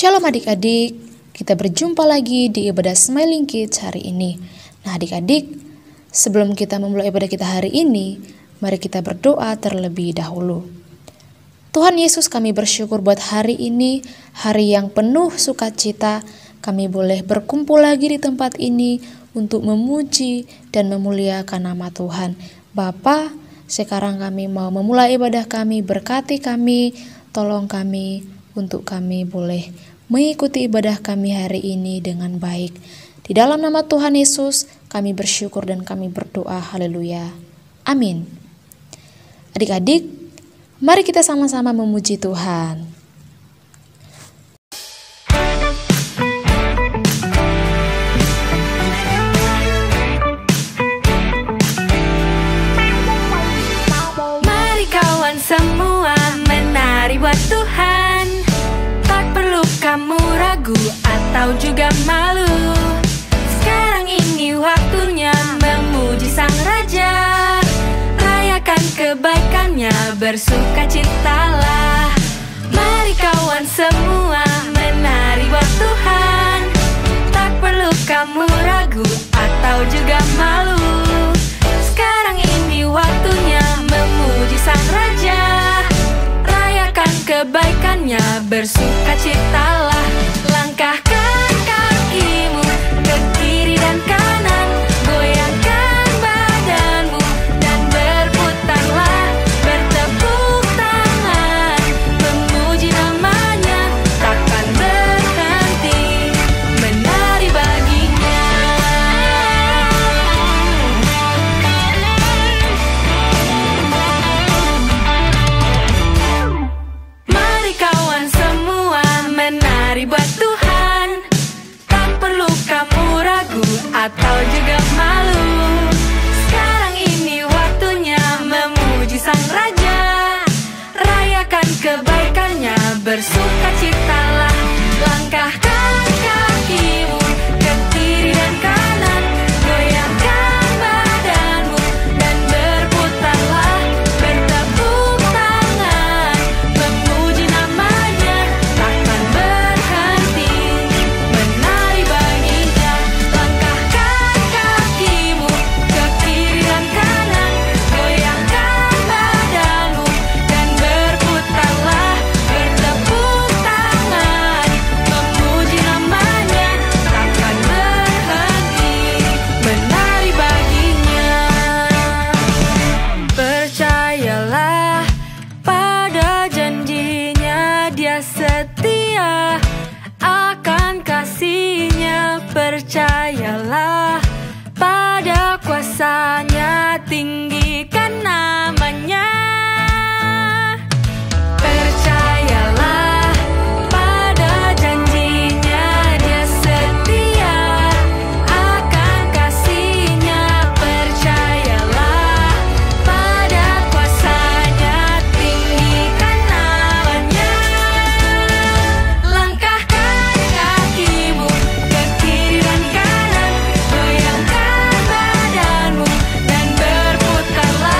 Shalom adik-adik, kita berjumpa lagi di ibadah Smiling Kids hari ini. Nah adik-adik, sebelum kita memulai ibadah kita hari ini, mari kita berdoa terlebih dahulu. Tuhan Yesus, kami bersyukur buat hari ini, hari yang penuh sukacita. Kami boleh berkumpul lagi di tempat ini untuk memuji dan memuliakan nama Tuhan. Bapa, sekarang kami mau memulai ibadah kami, berkati kami, tolong kami untuk kami boleh mengikuti ibadah kami hari ini dengan baik. Di dalam nama Tuhan Yesus, kami bersyukur dan kami berdoa. Haleluya. Amin. Adik-adik, mari kita sama-sama memuji Tuhan. Mari kawan semua menari buat Tuhan. Tak perlu kamu ragu atau juga malu. Sekarang ini waktunya memuji Sang Raja. Rayakan kebaikannya, bersukacitalah. Mari kawan semua menari buat Tuhan. Tak perlu kamu ragu atau juga malu. Sekarang ini waktunya memuji Sang Raja. Rayakan kebaikannya, bersukacitalah. Langkahkan kakimu ke kiri dan kanan, goyangkan badanmu dan berputarlah, bertepuk tangan, memuji namanya, takkan berhenti menari baginya. Mari kawan semua menari buat Tuhan. Tak perlu kamu ragu atau juga malu. Sekarang ini waktunya memuji Sang Raja. Rayakan kebaikannya, bersukacitalah. Langkahkan kakimu ke kiri dan kanan, goyangkan badanmu dan berputarlah, bertepuk tangan, memuji namanya, takkan berhenti menari baginya. Langkahkan kakimu ke kiri dan kanan, goyangkan badanmu dan berputarlah, bertepuk tangan, memuji namanya, takkan berhenti menari baginya. Percayalah pada janjinya, Dia setia akan kasihnya. Percayalah pada kuasanya, tinggikan namanya. Percayalah pada janjinya, Dia setia akan kasihnya. Percayalah pada kuasanya, tinggikan namanya. Langkahkan kakimu ke kiri dan kanan, goyangkan badanmu dan berputarlah,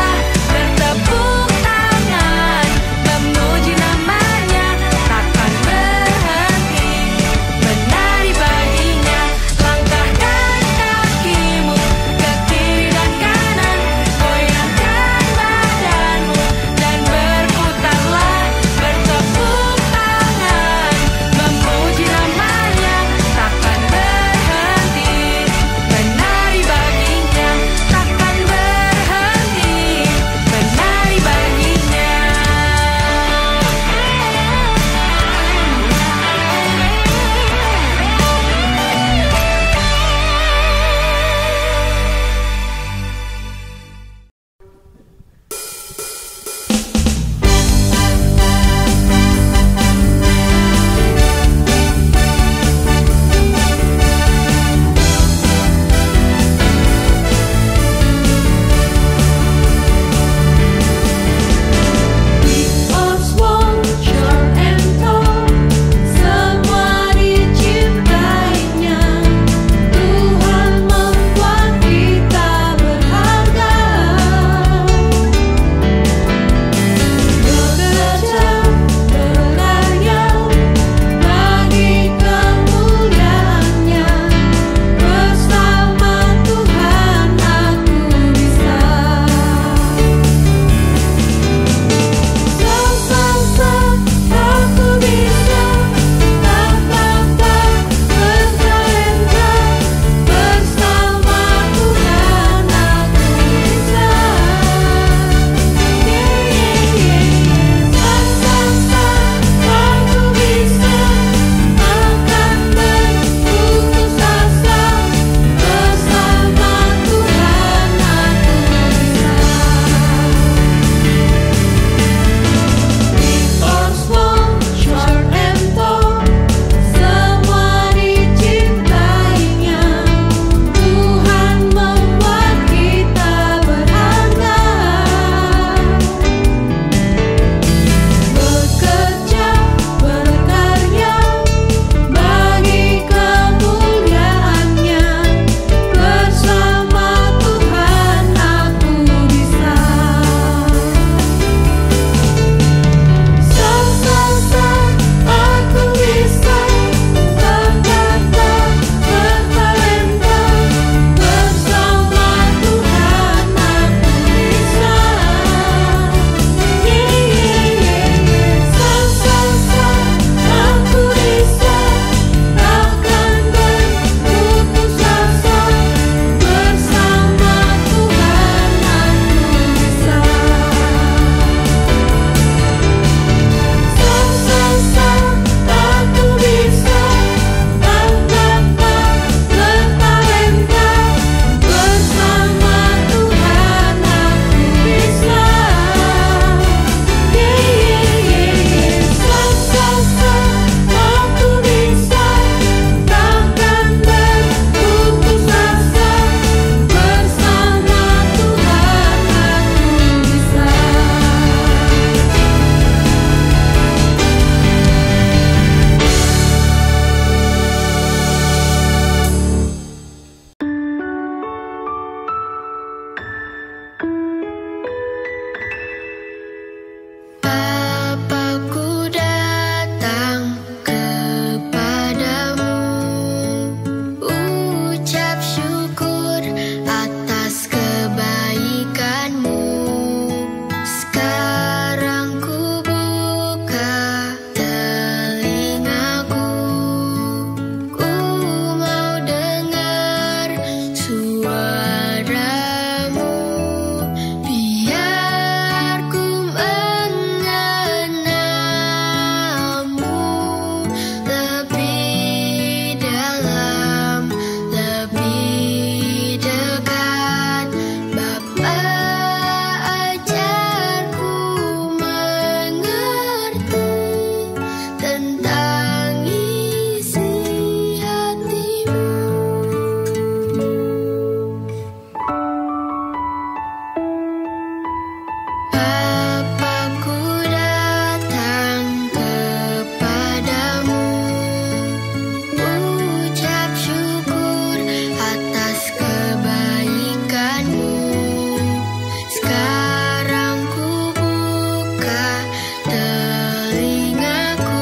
buka telingaku,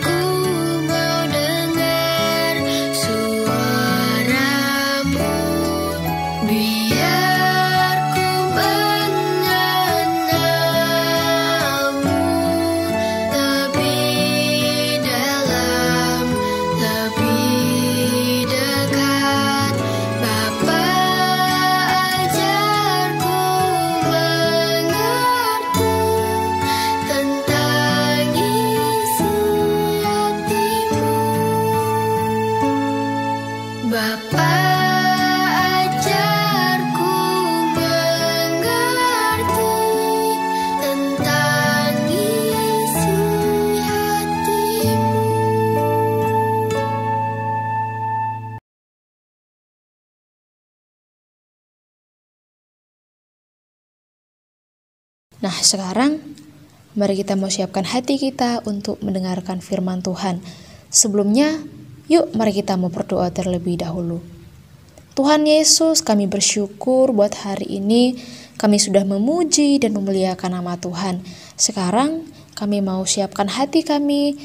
ku mau dengar suaramu, biar ku mengenalmu lebih dalam, lebih dekat. Bapa, ajarku mengerti tentang isi hatimu. Bapa, ajarku mengerti tentang isi hatimu. Nah, sekarang mari kita mau siapkan hati kita untuk mendengarkan firman Tuhan. Sebelumnya, yuk mari kita mau berdoa terlebih dahulu. Tuhan Yesus, kami bersyukur buat hari ini kami sudah memuji dan memuliakan nama Tuhan. Sekarang kami mau siapkan hati kami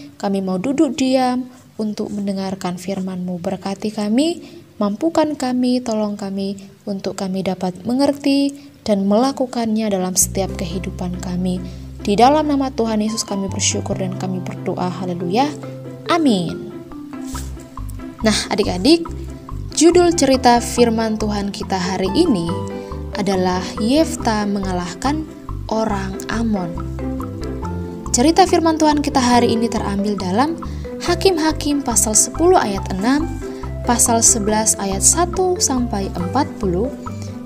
mau duduk diam untuk mendengarkan firman-Mu. Berkati kami, mampukan kami, tolong kami untuk kami dapat mengerti dan melakukannya dalam setiap kehidupan kami. Di dalam nama Tuhan Yesus kami bersyukur dan kami berdoa. Haleluya. Amin. Nah, adik-adik, judul cerita firman Tuhan kita hari ini adalah Yefta mengalahkan orang Amon. Cerita firman Tuhan kita hari ini terambil dalam Hakim-Hakim pasal 10 ayat 6, pasal 11 ayat 1 sampai 40,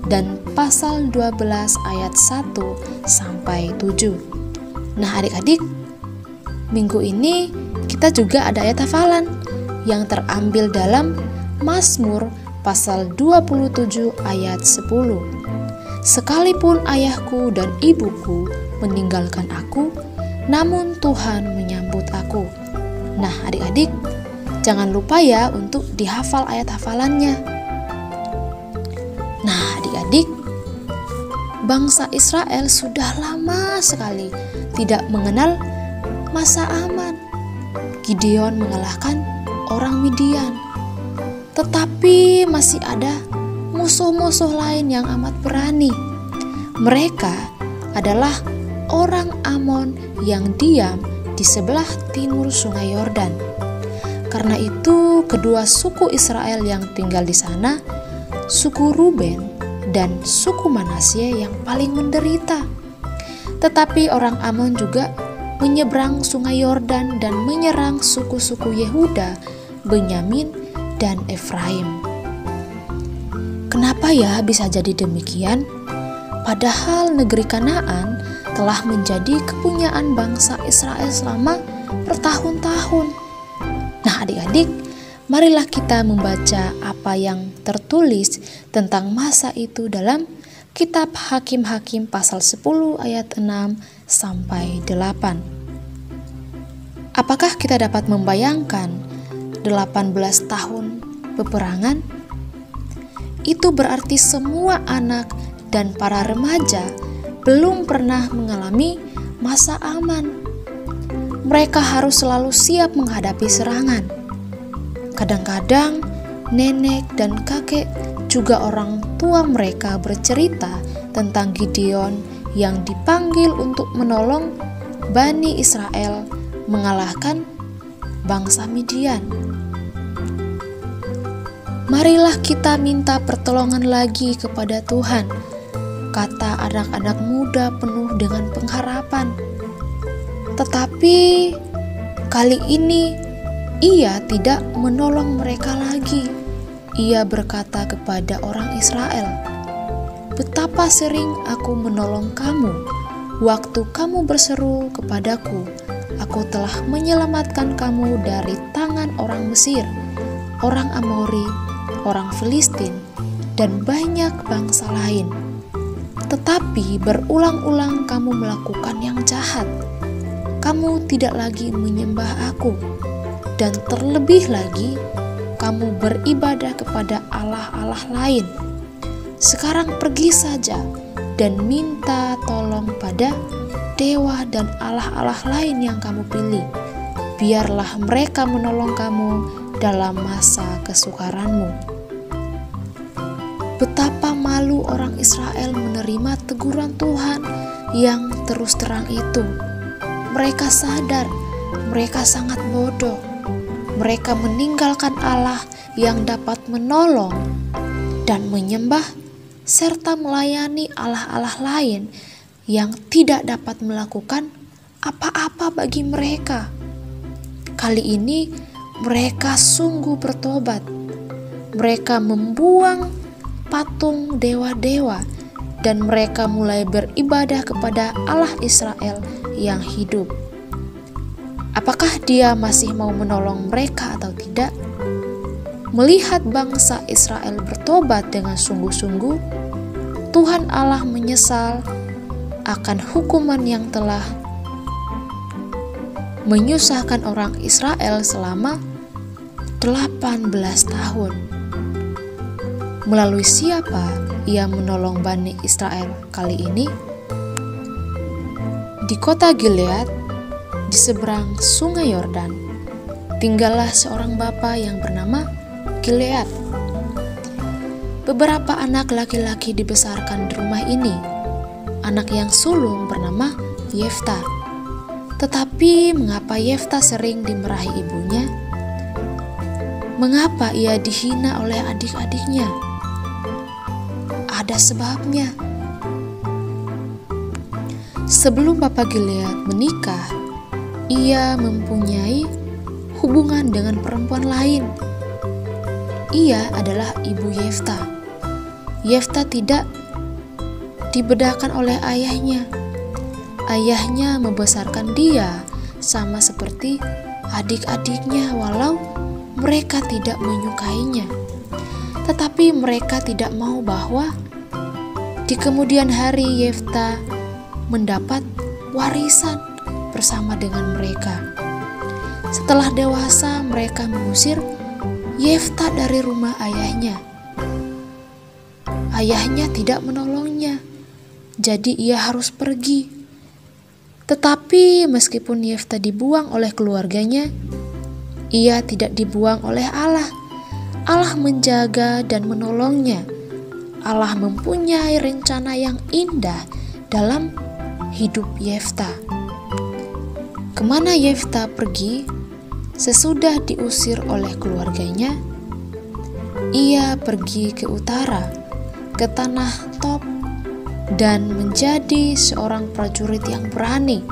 dan pasal 12 ayat 1 sampai 7. Nah, adik-adik, minggu ini kita juga ada ayat hafalan yang terambil dalam Mazmur pasal 27 ayat 10. Sekalipun ayahku dan ibuku meninggalkan aku, namun Tuhan menyambut aku. Nah, adik-adik, jangan lupa ya untuk dihafal ayat hafalannya. Nah, adik-adik, bangsa Israel sudah lama sekali tidak mengenal masa aman. Gideon mengalahkan orang Midian, tetapi masih ada musuh-musuh lain yang amat berani. Mereka adalah orang Amon yang diam di sebelah timur Sungai Yordan. Karena itu, kedua suku Israel yang tinggal di sana, suku Ruben dan suku Manasye, yang paling menderita. Tetapi orang Amon juga menyeberang Sungai Yordan dan menyerang suku-suku Yehuda, Benyamin, dan Efraim. Kenapa ya bisa jadi demikian? Padahal negeri Kanaan telah menjadi kepunyaan bangsa Israel selama bertahun-tahun. Nah, adik-adik, marilah kita membaca apa yang tertulis tentang masa itu dalam kitab Hakim-Hakim pasal 10 ayat 6 sampai 8. Apakah kita dapat membayangkan 18 tahun peperangan? Itu berarti semua anak dan para remaja belum pernah mengalami masa aman. Mereka harus selalu siap menghadapi serangan. Kadang-kadang nenek dan kakek juga orang tua mereka bercerita tentang Gideon yang dipanggil untuk menolong Bani Israel mengalahkan bangsa Midian. Marilah kita minta pertolongan lagi kepada Tuhan, kata anak-anak muda penuh dengan pengharapan. Tetapi kali ini ia tidak menolong mereka lagi. Ia berkata kepada orang Israel, "Betapa sering aku menolong kamu, waktu kamu berseru kepadaku. Aku telah menyelamatkan kamu dari tangan orang Mesir, orang Amori, orang Filistin, dan banyak bangsa lain. Tetapi berulang-ulang kamu melakukan yang jahat. Kamu tidak lagi menyembah aku, dan terlebih lagi kamu beribadah kepada allah-allah lain. Sekarang pergi saja dan minta tolong pada dewa dan allah-allah lain yang kamu pilih. Biarlah mereka menolong kamu dalam masa kesukaranmu. Betapa malu orang Israel menerima teguran Tuhan yang terus terang itu. Mereka sadar mereka sangat bodoh. Mereka meninggalkan Allah yang dapat menolong dan menyembah serta melayani allah-allah lain yang tidak dapat melakukan apa-apa bagi mereka. Kali ini mereka sungguh bertobat. Mereka membuang patung dewa-dewa dan mereka mulai beribadah kepada Allah Israel yang hidup. Apakah Dia masih mau menolong mereka atau tidak? Melihat bangsa Israel bertobat dengan sungguh-sungguh, Tuhan Allah menyesal akan hukuman yang telah menyusahkan orang Israel selama 18 tahun. Melalui siapa Ia menolong Bani Israel kali ini? Di kota Gilead, di seberang sungai Yordan, tinggallah seorang bapa yang bernama Gilead. Beberapa anak laki-laki dibesarkan di rumah ini. Anak yang sulung bernama Yefta. Tetapi mengapa Yefta sering dimarahi ibunya? Mengapa ia dihina oleh adik-adiknya? Ada sebabnya. Sebelum Bapak Gilead menikah, ia mempunyai hubungan dengan perempuan lain. Ia adalah ibu Yefta. Yefta tidak dibedakan oleh ayahnya. Ayahnya membesarkan dia sama seperti adik-adiknya walau mereka tidak menyukainya. Tetapi mereka tidak mau bahwa di kemudian hari Yefta mendapat warisan bersama dengan mereka. Setelah dewasa mereka mengusir Yefta dari rumah ayahnya. Ayahnya tidak menolongnya, jadi ia harus pergi. Tetapi meskipun Yefta dibuang oleh keluarganya, ia tidak dibuang oleh Allah. Allah menjaga dan menolongnya. Allah mempunyai rencana yang indah dalam hidup Yefta. Kemana Yefta pergi sesudah diusir oleh keluarganya? Ia pergi ke utara, ke tanah Tob, dan menjadi seorang prajurit yang berani.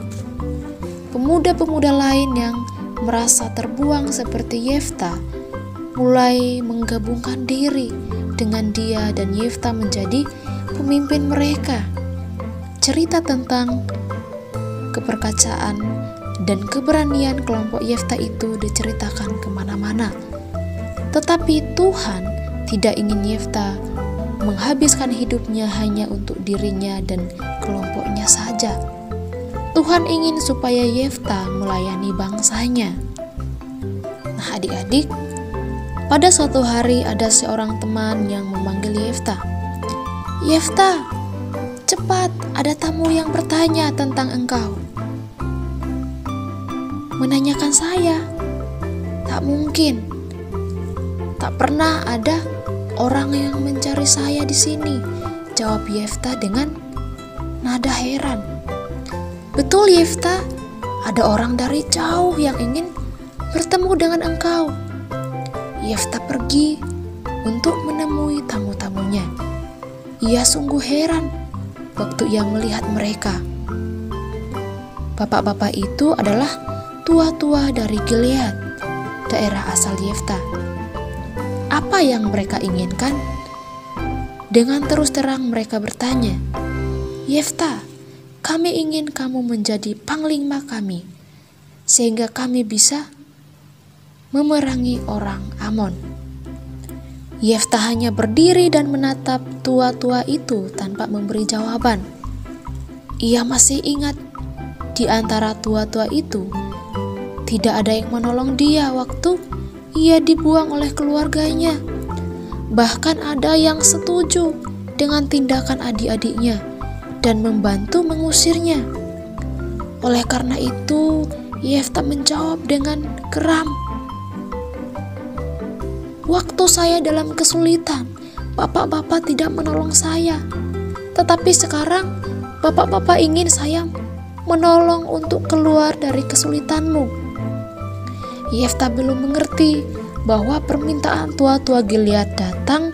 Pemuda-pemuda lain yang merasa terbuang seperti Yefta mulai menggabungkan diri dengan dia dan Yefta menjadi pemimpin mereka. Cerita tentang keperkasaan dan keberanian kelompok Yefta itu diceritakan kemana-mana. Tetapi Tuhan tidak ingin Yefta menghabiskan hidupnya hanya untuk dirinya dan kelompoknya saja. Tuhan ingin supaya Yefta melayani bangsanya. Nah adik-adik, pada suatu hari ada seorang teman yang memanggil Yefta. Yefta, cepat, ada tamu yang bertanya tentang engkau. Menanyakan saya? Tak mungkin. Tak pernah ada orang yang mencari saya di sini, jawab Yefta dengan nada heran. Betul Yefta, ada orang dari jauh yang ingin bertemu dengan engkau. Yefta pergi untuk menemui tamu-tamunya. Ia sungguh heran waktu ia melihat mereka. Bapak-bapak itu adalah tua-tua dari Gilead, daerah asal Yefta. Apa yang mereka inginkan? Dengan terus terang mereka bertanya, Yefta, kami ingin kamu menjadi panglima kami, sehingga kami bisa memerangi orang Amon. Yefta hanya berdiri dan menatap tua-tua itu tanpa memberi jawaban. Ia masih ingat di antara tua-tua itu tidak ada yang menolong dia waktu ia dibuang oleh keluarganya. Bahkan ada yang setuju dengan tindakan adik-adiknya dan membantu mengusirnya. Oleh karena itu, Yefta menjawab dengan geram, "Waktu saya dalam kesulitan, bapak-bapak tidak menolong saya. Tetapi sekarang, bapak-bapak ingin saya menolong untuk keluar dari kesulitanmu." Yefta belum mengerti bahwa permintaan tua-tua Gilead datang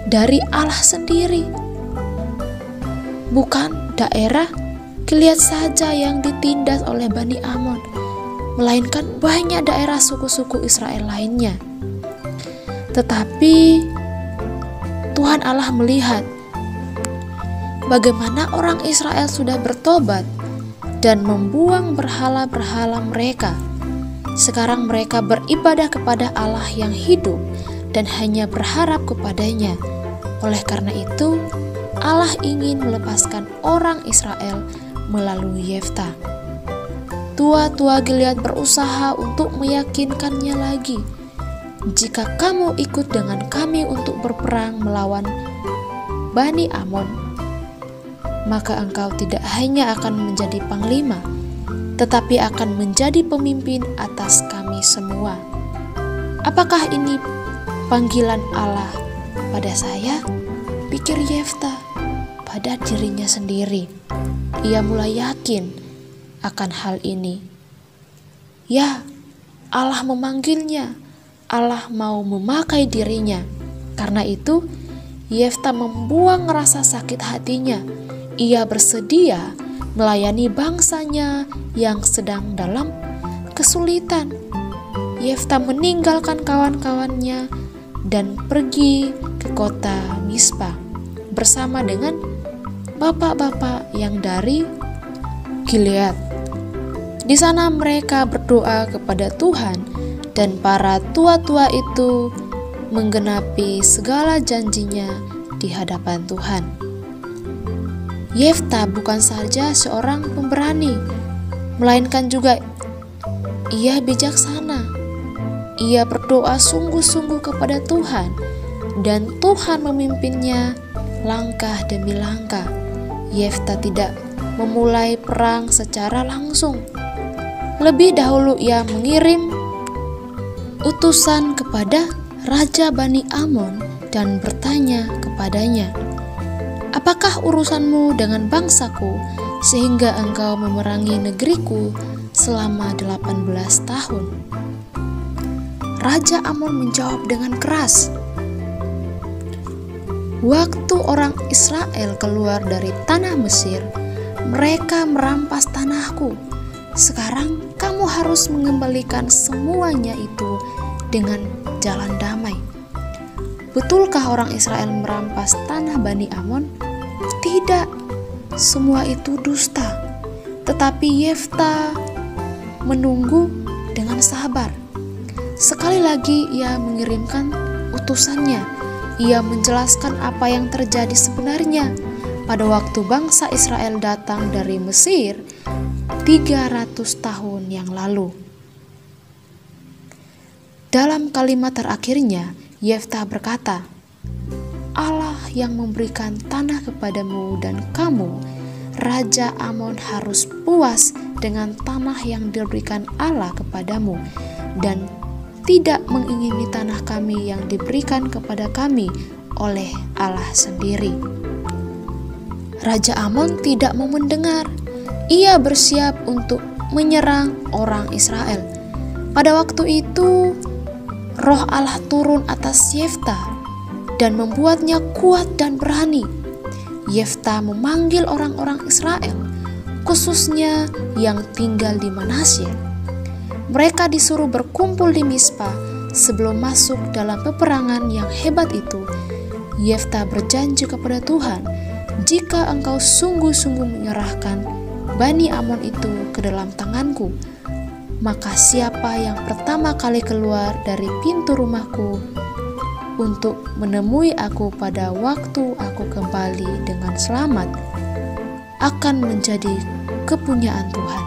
dari Allah sendiri. Bukan daerah Gilead saja yang ditindas oleh Bani Amon, melainkan banyak daerah suku-suku Israel lainnya. Tetapi Tuhan Allah melihat bagaimana orang Israel sudah bertobat dan membuang berhala-berhala mereka. Sekarang mereka beribadah kepada Allah yang hidup dan hanya berharap kepadanya. Oleh karena itu, Allah ingin melepaskan orang Israel melalui Yefta. Tua-tua Gilead berusaha untuk meyakinkannya lagi, "Jika kamu ikut dengan kami untuk berperang melawan Bani Amon, maka engkau tidak hanya akan menjadi panglima, tetapi akan menjadi pemimpin atas kami semua." Apakah ini panggilan Allah pada saya? Pikir Yefta pada dirinya sendiri. Ia mulai yakin akan hal ini. Ya, Allah memanggilnya. Allah mau memakai dirinya. Karena itu, Yefta membuang rasa sakit hatinya. Ia bersedia melayani bangsanya yang sedang dalam kesulitan. Yefta meninggalkan kawan-kawannya dan pergi ke kota Mispa bersama dengan bapak-bapak yang dari Gilead. Di sana mereka berdoa kepada Tuhan, dan para tua-tua itu menggenapi segala janjinya di hadapan Tuhan. Yefta bukan saja seorang pemberani, melainkan juga ia bijaksana. Ia berdoa sungguh-sungguh kepada Tuhan, dan Tuhan memimpinnya langkah demi langkah. Yefta tidak memulai perang secara langsung. Lebih dahulu ia mengirim utusan kepada Raja Bani Amon dan bertanya kepadanya, "Apakah urusanmu dengan bangsaku sehingga engkau memerangi negeriku selama 18 tahun?" Raja Amon menjawab dengan keras, "Waktu orang Israel keluar dari tanah Mesir, mereka merampas tanahku. Sekarang kamu harus mengembalikan semuanya itu dengan jalan damai." Betulkah orang Israel merampas tanah Bani Amon? Tidak, semua itu dusta. Tetapi Yefta menunggu dengan sabar. Sekali lagi ia mengirimkan utusannya. Ia menjelaskan apa yang terjadi sebenarnya pada waktu bangsa Israel datang dari Mesir 300 tahun yang lalu. Dalam kalimat terakhirnya, Yefta berkata, "Allah yang memberikan tanah kepadamu dan kamu, Raja Amon, harus puas dengan tanah yang diberikan Allah kepadamu dan tidak mengingini tanah kami yang diberikan kepada kami oleh Allah sendiri." Raja Amon tidak mau mendengar. Ia bersiap untuk menyerang orang Israel. Pada waktu itu, Roh Allah turun atas Yefta dan membuatnya kuat dan berani. Yefta memanggil orang-orang Israel, khususnya yang tinggal di Manasye. Mereka disuruh berkumpul di Mispa sebelum masuk dalam peperangan yang hebat itu. Yefta berjanji kepada Tuhan, "Jika engkau sungguh-sungguh menyerahkan Bani Amon itu ke dalam tanganku, maka siapa yang pertama kali keluar dari pintu rumahku untuk menemui aku pada waktu aku kembali dengan selamat akan menjadi kepunyaan Tuhan."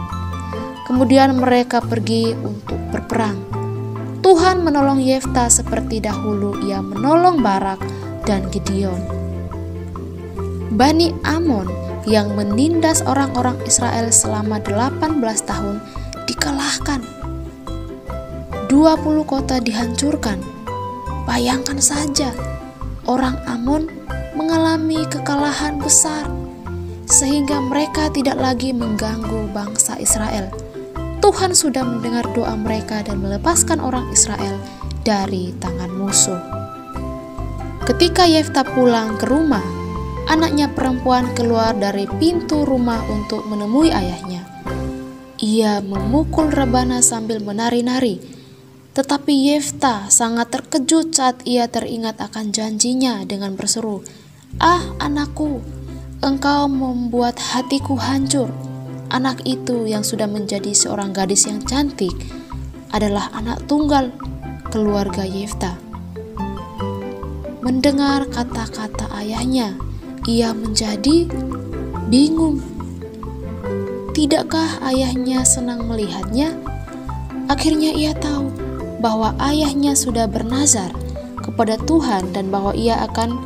Kemudian mereka pergi untuk berperang. Tuhan menolong Yefta seperti dahulu ia menolong Barak dan Gideon. Bani Amon yang menindas orang-orang Israel selama 18 tahun dikalahkan. 20 kota dihancurkan. Bayangkan saja, orang Amon mengalami kekalahan besar sehingga mereka tidak lagi mengganggu bangsa Israel. Tuhan sudah mendengar doa mereka dan melepaskan orang Israel dari tangan musuh. Ketika Yefta pulang ke rumah, anaknya perempuan keluar dari pintu rumah untuk menemui ayahnya. Ia memukul rebana sambil menari-nari. Tetapi Yefta sangat terkejut saat ia teringat akan janjinya dengan berseru, "Ah, anakku, engkau membuat hatiku hancur." Anak itu yang sudah menjadi seorang gadis yang cantik adalah anak tunggal keluarga Yefta. Mendengar kata-kata ayahnya, ia menjadi bingung. Tidakkah ayahnya senang melihatnya? Akhirnya ia tahu bahwa ayahnya sudah bernazar kepada Tuhan dan bahwa ia akan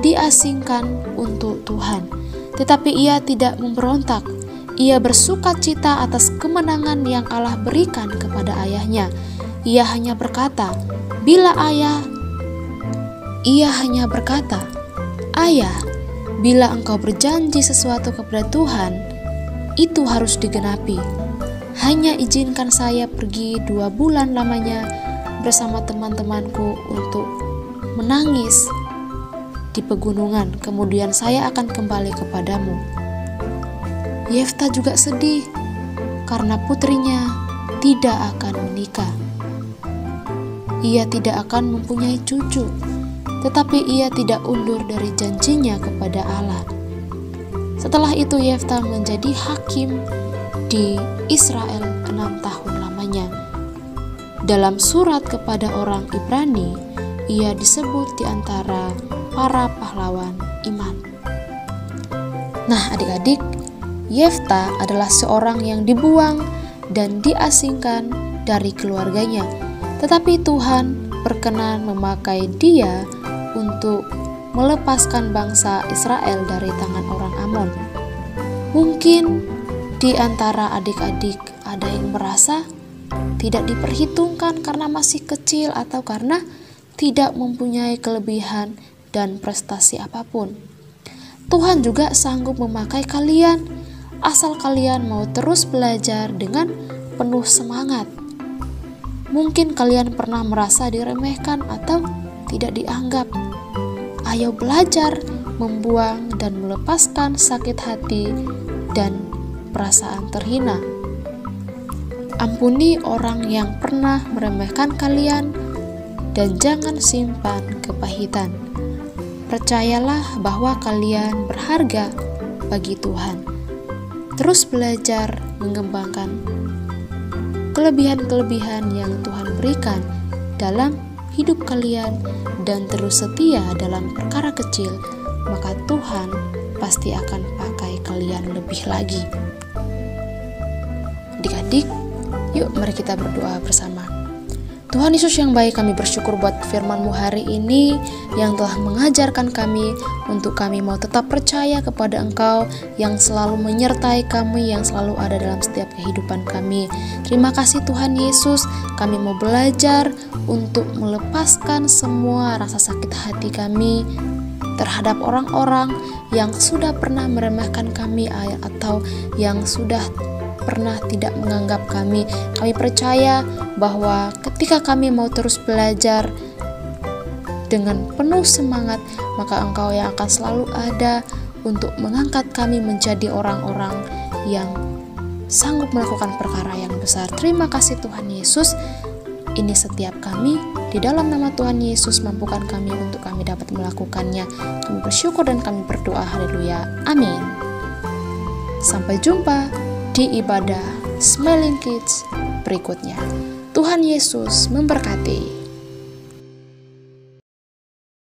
diasingkan untuk Tuhan. Tetapi ia tidak memberontak. Ia bersukacita atas kemenangan yang Allah berikan kepada ayahnya. Ia hanya berkata, "Ayah, bila engkau berjanji sesuatu kepada Tuhan, itu harus digenapi. Hanya izinkan saya pergi 2 bulan lamanya bersama teman-temanku untuk menangis di pegunungan, kemudian saya akan kembali kepadamu." Yefta juga sedih karena putrinya tidak akan menikah. Ia tidak akan mempunyai cucu, tetapi ia tidak undur dari janjinya kepada Allah. Setelah itu Yefta menjadi hakim di Israel 6 tahun lamanya. Dalam surat kepada orang Ibrani, ia disebut di antara para pahlawan iman. Nah, adik-adik, Yefta adalah seorang yang dibuang dan diasingkan dari keluarganya, tetapi Tuhan berkenan memakai dia untuk melepaskan bangsa Israel dari tangan orang Amon. Mungkin di antara adik-adik ada yang merasa tidak diperhitungkan karena masih kecil atau karena tidak mempunyai kelebihan dan prestasi apapun. Tuhan juga sanggup memakai kalian asal kalian mau terus belajar dengan penuh semangat. Mungkin kalian pernah merasa diremehkan atau tidak dianggap. Ayo belajar membuang dan melepaskan sakit hati dan perasaan terhina. Ampuni orang yang pernah meremehkan kalian dan jangan simpan kepahitan. Percayalah bahwa kalian berharga bagi Tuhan. Terus belajar mengembangkan kelebihan-kelebihan yang Tuhan berikan dalam hidup kalian dan terus setia dalam perkara kecil, maka Tuhan pasti akan pakai kalian lebih lagi. Adik-adik, yuk mari kita berdoa bersama. Tuhan Yesus yang baik, kami bersyukur buat firman-Mu hari ini yang telah mengajarkan kami untuk kami mau tetap percaya kepada Engkau yang selalu menyertai kami, yang selalu ada dalam setiap kehidupan kami. Terima kasih Tuhan Yesus, kami mau belajar untuk melepaskan semua rasa sakit hati kami terhadap orang-orang yang sudah pernah meremehkan kami atau yang sudah pernah tidak menganggap kami. Kami percaya bahwa ketika kami mau terus belajar dengan penuh semangat, maka Engkau yang akan selalu ada untuk mengangkat kami menjadi orang-orang yang sanggup melakukan perkara yang besar. Terima kasih Tuhan Yesus. Ini setiap kami, di dalam nama Tuhan Yesus mampukan kami untuk kami dapat melakukannya. Kami bersyukur dan kami berdoa. Haleluya. Amin. Sampai jumpa di ibadah Smiling Kids berikutnya. Tuhan Yesus memberkati.